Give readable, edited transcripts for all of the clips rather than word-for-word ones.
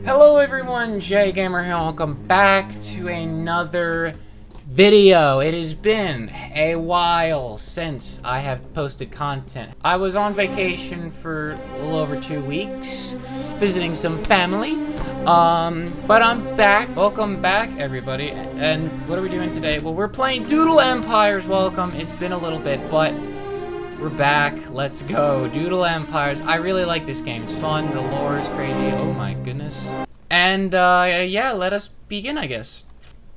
Hello everyone, Jay Gamer here, welcome back to another video. It has been a while since I have posted content. I was on vacation for a little over 2 weeks, visiting some family, but I'm back. Welcome back everybody, and what are we doing today? Well, we're playing Doodle Empires. Welcome. It's been a little bit, but we're back. Let's go. Doodle Empires. I really like this game. It's fun. The lore is crazy. Oh my goodness. And, yeah, let us begin, I guess.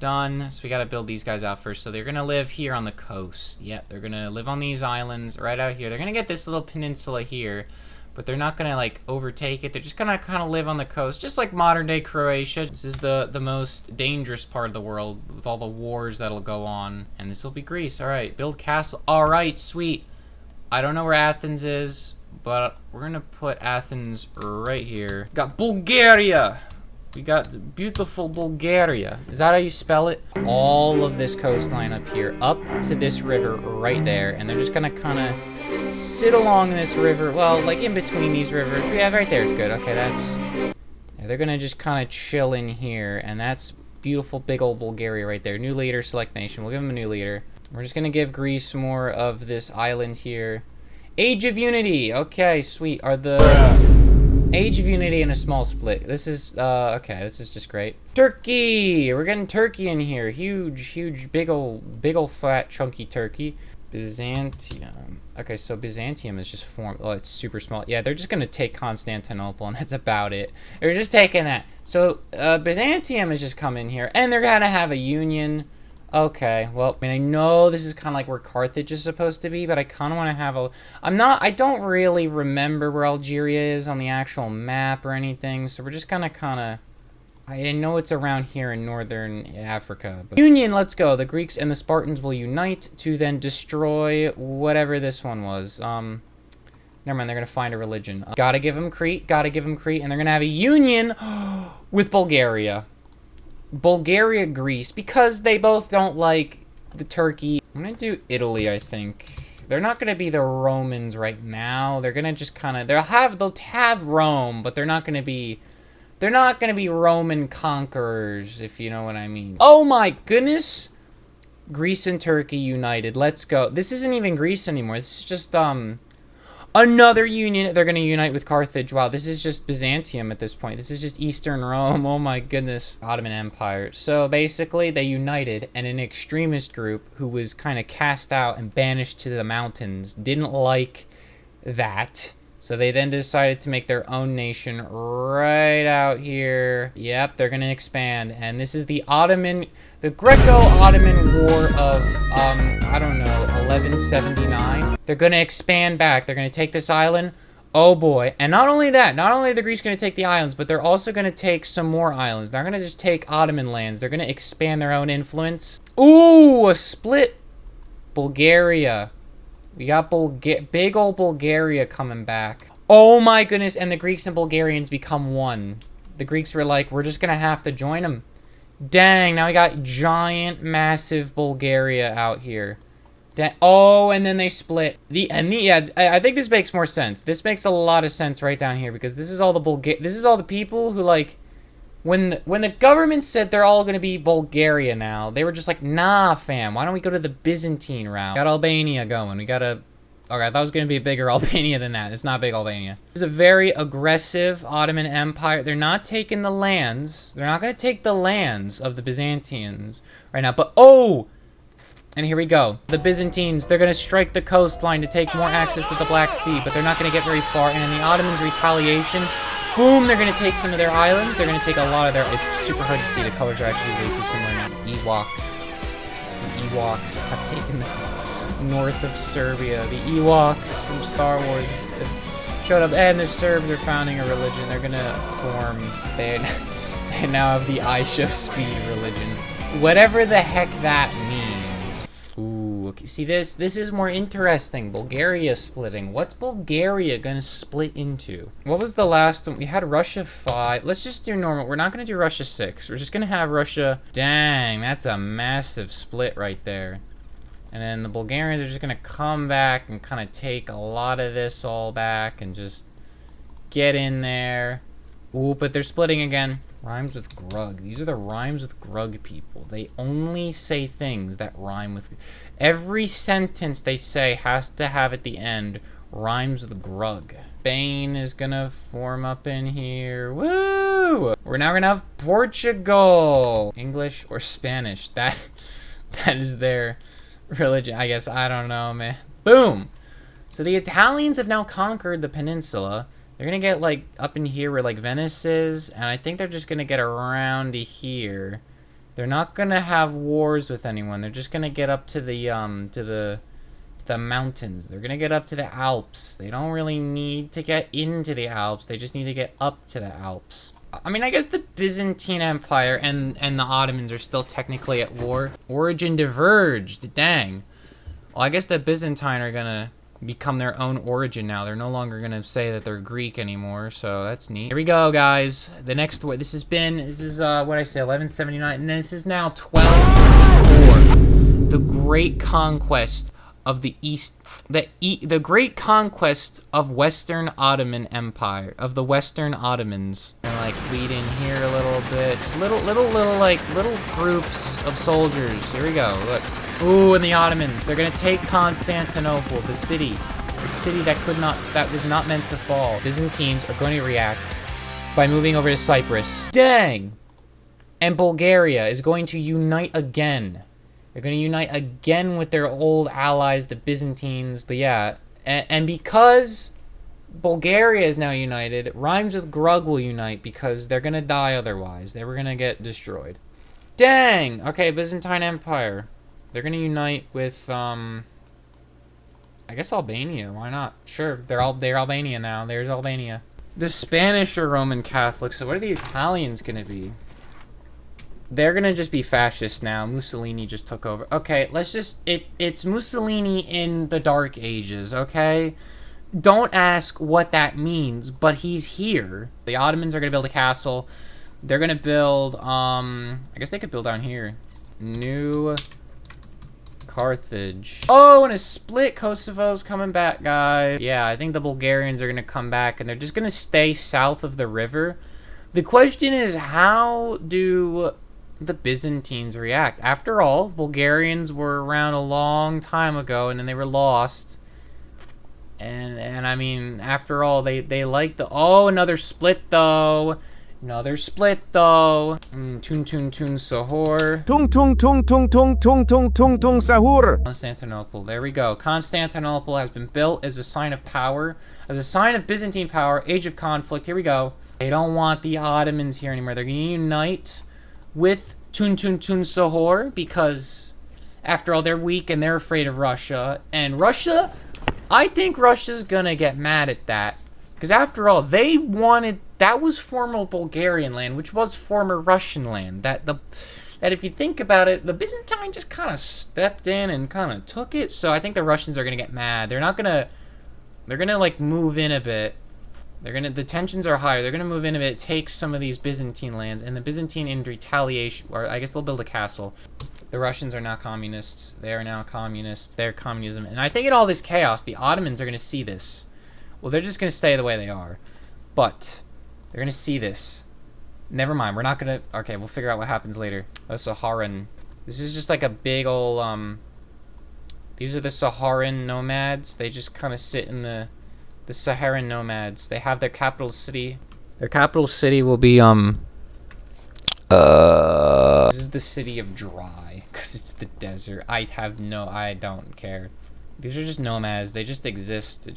Done. So we gotta build these guys out first. So they're gonna live here on the coast. Yep, they're gonna live on these islands right out here. They're gonna get this little peninsula here, but they're not gonna, like, overtake it. They're just gonna kind of live on the coast, just like modern-day Croatia. This is the most dangerous part of the world with all the wars that'll go on. And this will be Greece. All right, build castle. All right, sweet. I don't know where Athens is, but we're gonna put Athens right here. Got Bulgaria. We got beautiful Bulgaria. Is that how you spell it? All of this coastline up here, up to this river right there, and they're just gonna kind of sit along this river. Well, like in between these rivers. Yeah, right there. It's good. Okay, that's. Yeah, they're gonna just kind of chill in here, and that's beautiful, big old Bulgaria right there. New leader, select nation. We'll give them a new leader. We're just gonna give Greece more of this island here. Age of Unity. Okay, sweet. Are the Age of Unity in a small split. This is okay. This is just great. Turkey. We're getting Turkey in here. Huge, big ol' fat chunky Turkey. Byzantium. Okay, so Byzantium is just formed. Oh, it's super small. Yeah, they're just gonna take Constantinople, and that's about it. They're just taking that. So Byzantium is just coming here, and they're gonna have a union. Okay, well, I mean, I know this is kind of like where Carthage is supposed to be, but I kind of want to have a... I don't really remember where Algeria is on the actual map or anything, so we're just gonna kind of... I know it's around here in northern Africa, but... Union, let's go. The Greeks and the Spartans will unite to then destroy whatever this one was. Never mind, they're gonna find a religion. Gotta give them Crete, and they're gonna have a union with Bulgaria. Bulgaria, Greece, because they both don't like the Turkey. I'm gonna do Italy, I think. They're not gonna be the Romans right now. They're gonna just kind of they'll have Rome, but they're not gonna be Roman conquerors, if you know what I mean. Oh my goodness! Greece and Turkey united. Let's go. This isn't even Greece anymore. This is just another union. They're going to unite with Carthage. Wow, this is just Byzantium at this point. This is just Eastern Rome. Oh my goodness. Ottoman Empire. So basically, they united, and an extremist group who was kind of cast out and banished to the mountains didn't like that. So they then decided to make their own nation right out here. Yep, they're going to expand. And this is the Greco-Ottoman War of, I don't know, 1179. They're going to expand back. They're going to take this island. Oh boy. And not only that, not only are the Greeks going to take the islands, but they're also going to take some more islands. They're going to just take Ottoman lands. They're going to expand their own influence. Ooh, a split. Bulgaria. We got big old Bulgaria coming back. Oh my goodness, and the Greeks and Bulgarians become one. The Greeks were like, we're just going to have to join them. Dang, now we got giant, massive Bulgaria out here. Oh, and then they split. Yeah, I think this makes more sense. This makes a lot of sense right down here, because this is all the people who, like, when the government said they're all going to be Bulgaria now, they were just like, nah, fam, why don't we go to the Byzantine route? Got Albania going. We got a... Okay, I thought it was going to be a bigger Albania than that. It's not big Albania. It's a very aggressive Ottoman Empire. They're not taking the lands. They're not going to take the lands of the Byzantines right now. But, oh! And here we go. The Byzantines, they're going to strike the coastline to take more access to the Black Sea, but they're not going to get very far. And in the Ottomans' retaliation... Boom, they're going to take some of their islands. They're going to take a lot of their... It's super hard to see. The colors are actually way too similar now. The Ewoks have taken the north of Serbia. The Ewoks from Star Wars showed up. And the Serbs are founding a religion. They're going to form... They now have the I Show Speed religion. Whatever the heck that means. Ooh, okay. See, this is more interesting. Bulgaria splitting. What's Bulgaria gonna split into? What was the last one? We had Russia 5. Let's just do normal. We're not gonna do Russia 6. We're just gonna have Russia... Dang, that's a massive split right there. And then the Bulgarians are just gonna come back and kind of take a lot of this all back and just get in there. Ooh, but they're splitting again. Rhymes with grug. These are the rhymes with grug people. They only say things that rhyme with... Every sentence they say has to have at the end rhymes with grug. Spain is gonna form up in here. Woo! We're now gonna have Portugal. English or Spanish. That is their religion. I guess, I don't know, man. Boom! So the Italians have now conquered the peninsula. They're gonna get like up in here where like Venice is, and I think they're just gonna get around to here. They're not gonna have wars with anyone. They're just gonna get up to the mountains. They're gonna get up to the Alps. They don't really need to get into the Alps. They just need to get up to the Alps. I mean, I guess the Byzantine Empire and the Ottomans are still technically at war. Origin diverged. Dang. Well, I guess the Byzantine are gonna become their own origin now. They're no longer gonna say that they're Greek anymore, so that's neat. Here we go, guys. The next one. This is what I say, 1179, and this is now 1204. The Great Conquest of the East, the Great Conquest of Western Ottoman Empire, of the Western Ottomans. And like lead in here a little bit, just little groups of soldiers. Here we go. Look. Ooh, and the Ottomans, they're gonna take Constantinople, the city that was not meant to fall. Byzantines are going to react by moving over to Cyprus. Dang! And Bulgaria is going to unite again. They're going to unite again with their old allies, the Byzantines. But yeah, and because Bulgaria is now united, rhymes with grug will unite because they're going to die otherwise. They were going to get destroyed. Dang! Okay, Byzantine Empire. They're going to unite with, I guess Albania. Why not? Sure, they're Albania now. There's Albania. The Spanish are Roman Catholics, so what are the Italians going to be? They're going to just be fascist now. Mussolini just took over. Okay, let's just... It's Mussolini in the Dark Ages, okay? Don't ask what that means, but he's here. The Ottomans are going to build a castle. They're going to build, I guess they could build down here. New Carthage. Oh, and a split. Kosovo's coming back, guys. Yeah, I think the Bulgarians are going to come back, and they're just going to stay south of the river. The question is, how do the Byzantines react? After all, the Bulgarians were around a long time ago, and then they were lost. And I mean, after all, they like the... Oh, another split, though. Another split, though. Tun sahur. Tung sahur. Constantinople. There we go. Constantinople has been built as a sign of power, as a sign of Byzantine power. Age of conflict. Here we go. They don't want the Ottomans here anymore. They're going to unite with Tun sahur because, after all, they're weak and they're afraid of Russia. And Russia, I think Russia's going to get mad at that. Because after all, they wanted... That was former Bulgarian land, which was former Russian land. That if you think about it, the Byzantine just kind of stepped in and kind of took it. So I think the Russians are going to get mad. They're not going to... They're going to, like, move in a bit. The tensions are higher. They're going to move in a bit, take some of these Byzantine lands. And the Byzantine, in retaliation... Or I guess they'll build a castle. The Russians are now communists. They are now communists. They're communism. And I think in all this chaos, the Ottomans are going to see this. Well, they're just going to stay the way they are. But... They're going to see this. Never mind. We're not going to... Okay, we'll figure out what happens later. The Saharan. This is just like a big old... These are the Saharan nomads. They just kind of sit in the Saharan nomads. They have their capital city. Their capital city will be... This is the city of Dry. Because it's the desert. I don't care. These are just nomads. They just exist.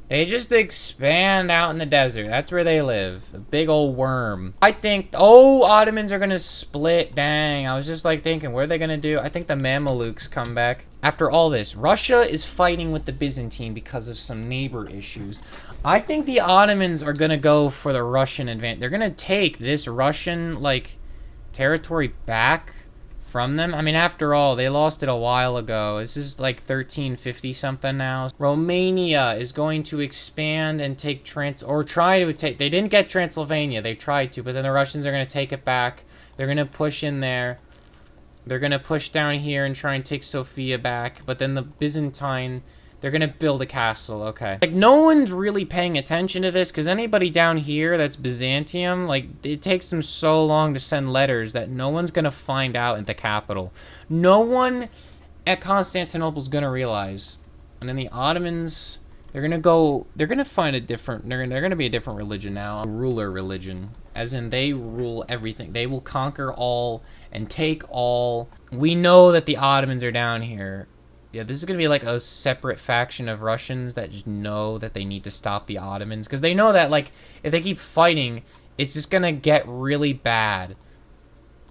They just expand out in the desert. That's where they live. A big old worm. I think... Oh, Ottomans are going to split. Dang. I was just like thinking, what are they going to do? I think the Mamelukes come back. After all this, Russia is fighting with the Byzantine because of some neighbor issues. I think the Ottomans are going to go for the Russian advance. They're going to take this Russian, like, territory back from them. I mean, after all, they lost it a while ago. This is like 1350 something now. Romania is going to expand and take they didn't get Transylvania. They tried to, but then the Russians are going to take it back. They're going to push in there. They're going to push down here and try and take Sofia back. But then the Byzantine, They're gonna build a castle, okay. Like, no one's really paying attention to this, because anybody down here that's Byzantium, like, it takes them so long to send letters that no one's gonna find out at the capital. No one at Constantinople's gonna realize. And then the Ottomans, they're gonna find a different, they're gonna be a different religion now. A ruler religion. As in, they rule everything. They will conquer all and take all. We know that the Ottomans are down here. Yeah, this is gonna be like a separate faction of Russians that just know that they need to stop the Ottomans. Because they know that, like, if they keep fighting, it's just gonna get really bad.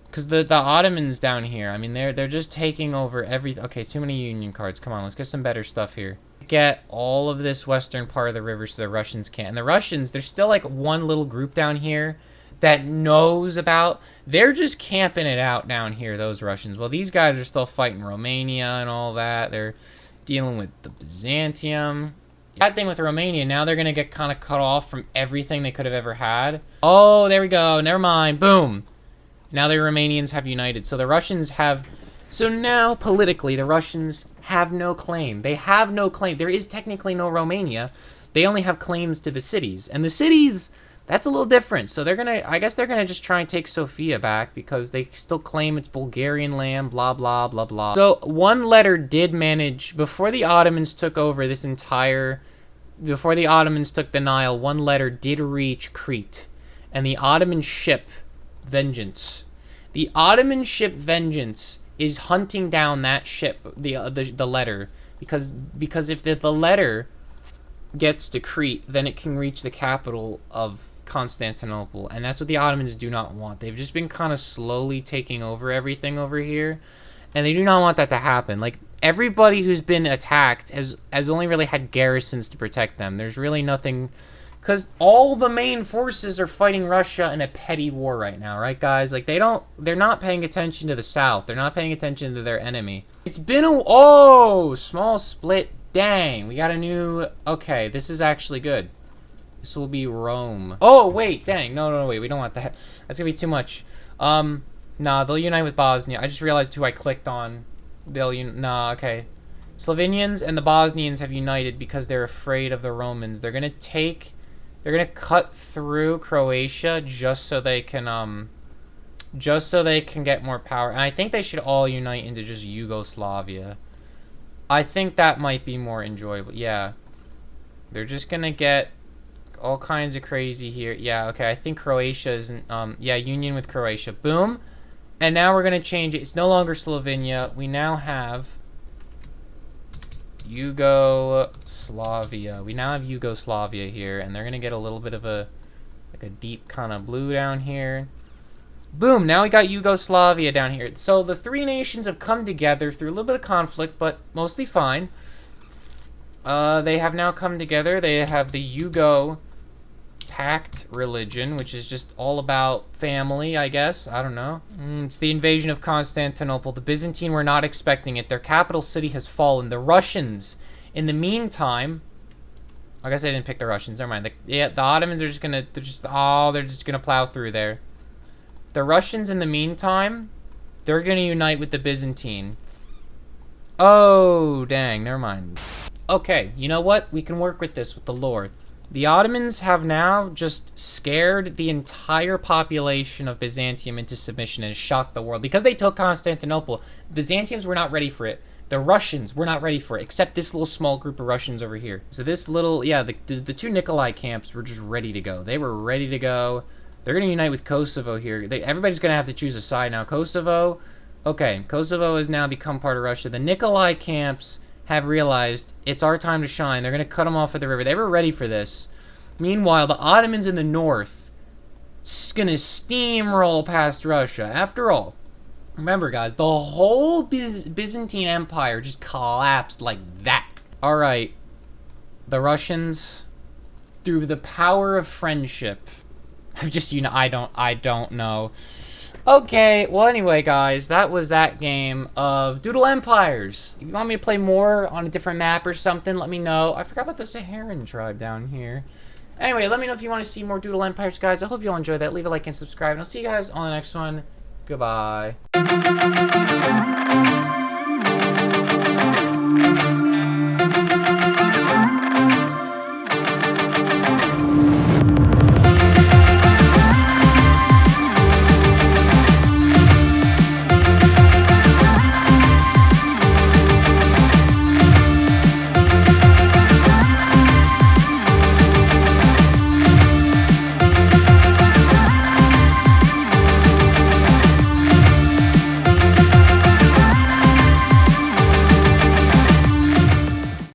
Because the Ottomans down here, I mean, they're just taking over everything. Okay, too many Union cards. Come on, let's get some better stuff here. Get all of this western part of the river so the Russians can't. And the Russians, there's still like one little group down here that knows about. They're just camping it out down here, those Russians. Well, these guys are still fighting Romania and all that. They're dealing with the Byzantium. Bad thing with Romania, now they're going to get kind of cut off from everything they could have ever had. Oh, there we go. Never mind. Boom. Now the Romanians have united. So the Russians have... So now, politically, the Russians have no claim. They have no claim. There is technically no Romania. They only have claims to the cities. And the cities, that's a little different. So they're going to... I guess they're going to just try and take Sofia back because they still claim it's Bulgarian land, blah, blah, blah, blah. So one letter did manage... Before the Ottomans took over this entire... Before the Ottomans took the Nile, one letter did reach Crete. And the Ottoman ship, Vengeance. The Ottoman ship, Vengeance... is hunting down that ship, the letter, because if the letter gets to Crete, then it can reach the capital of Constantinople, and that's what the Ottomans do not want. They've just been kind of slowly taking over everything over here, and they do not want that to happen. Like, everybody who's been attacked has only really had garrisons to protect them. There's really nothing... Because all the main forces are fighting Russia in a petty war right now, right, guys? Like, they're not paying attention to the south. They're not paying attention to their enemy. It's been oh, small split. Dang, we got a new, okay, this is actually good. This will be Rome. Oh, wait, dang, no, wait, we don't want that. That's gonna be too much. Nah, they'll unite with Bosnia. I just realized who I clicked on. Nah, okay. Slovenians and the Bosnians have united because they're afraid of the Romans. They're gonna cut through Croatia just so they can get more power. And I think they should all unite into just Yugoslavia. I think that might be more enjoyable. Yeah. They're just gonna get all kinds of crazy here. Yeah, okay. I think Croatia is yeah, union with Croatia. Boom. And now we're gonna change it. It's no longer Slovenia. We now have Yugoslavia. We now have Yugoslavia here, and they're gonna get a little bit of a deep kind of blue down here. Boom, now we got Yugoslavia down here. So the three nations have come together through a little bit of conflict, but mostly fine. They have now come together. They have the Yugo Pact religion, which is just all about family, I guess. I don't know. It's the invasion of Constantinople. The Byzantine were not expecting it. Their capital city has fallen. The Russians, in the meantime... I guess I didn't pick the Russians. Never mind. The Ottomans are just gonna... they're just gonna plow through there. The Russians, in the meantime, they're gonna unite with the Byzantine. Oh, dang. Never mind. Okay, you know what? We can work with this, with the lore. The Ottomans have now just scared the entire population of Byzantium into submission and shocked the world. Because they took Constantinople, Byzantiums were not ready for it. The Russians were not ready for it, except this little small group of Russians over here. So this little, yeah, the two Nikolai camps were just ready to go. They were ready to go. They're going to unite with Kosovo here. Everybody's going to have to choose a side now. Kosovo, okay, Kosovo has now become part of Russia. The Nikolai camps have realized it's our time to shine. They're going to cut them off at the river. They were ready for this. Meanwhile, the Ottomans in the north going to steamroll past Russia. After all, remember, guys, the whole Byzantine Empire just collapsed like that. All right, the Russians, through the power of friendship, have just, you know, I don't know. Okay, well, anyway, guys, that was that game of Doodle Empires. If you want me to play more on a different map or something, let me know. I forgot about the Saharan tribe down here. Anyway, let me know if you want to see more Doodle Empires, guys. I hope you all enjoyed that. Leave a like and subscribe, and I'll see you guys on the next one. Goodbye.